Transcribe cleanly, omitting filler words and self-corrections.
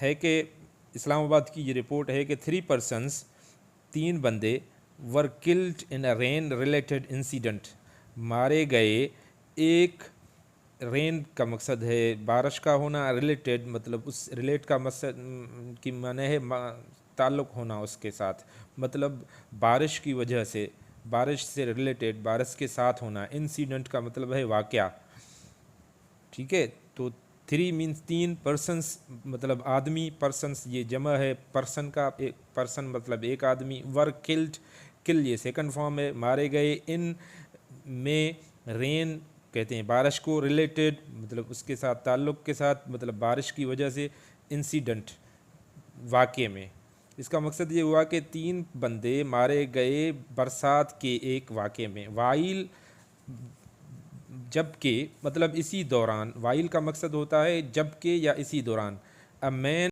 है कि इस्लामाबाद की ये रिपोर्ट है कि 3 पर्सन्स, 3 बंदे were killed in a rain related incident, मारे गए एक, रेन का मकसद है बारिश का होना, रिलेटेड मतलब उस रिलेट का मकसद की माने है ताल्लुक़ होना उसके साथ, मतलब बारिश की वजह से, बारिश से रिलेटेड, बारिश के साथ होना। इंसिडेंट का मतलब है वाक़या, ठीक है। तो 3 मीन्स 3 पर्सन्स मतलब आदमी, पर्सन्स ये जमा है पर्सन का, एक पर्सन मतलब एक आदमी, वर किल्ड, किल ये सेकंड फॉर्म है, मारे गए, इन में, रेन कहते हैं बारिश को, रिलेटेड मतलब उसके साथ ताल्लुक़ के साथ, मतलब बारिश की वजह से, इंसिडेंट वाक़े में। इसका मकसद ये हुआ कि 3 बंदे मारे गए बरसात के एक वाक़े में, वाइल जबकि मतलब इसी दौरान, वाइल का मकसद होता है जबकि या इसी दौरान। A man